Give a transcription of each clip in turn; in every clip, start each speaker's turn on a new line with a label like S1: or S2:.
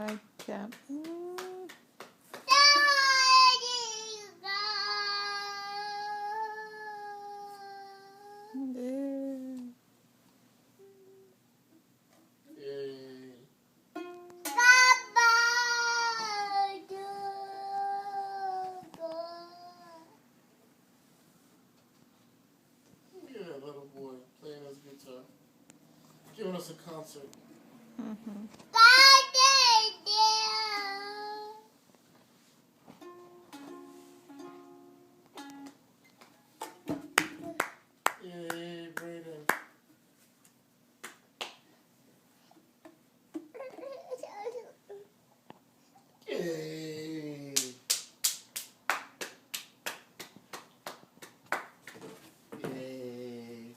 S1: Hi, Cam.
S2: Yeah, little boy playing his guitar, giving us a concert.
S1: Mm-hmm.
S2: Yay, Brayden. Yay. Yay.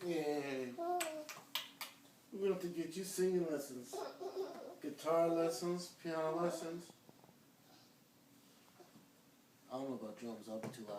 S2: Yay. We're going to have to get you singing lessons, guitar lessons, piano lessons. I don't know about drums, I'll be too loud.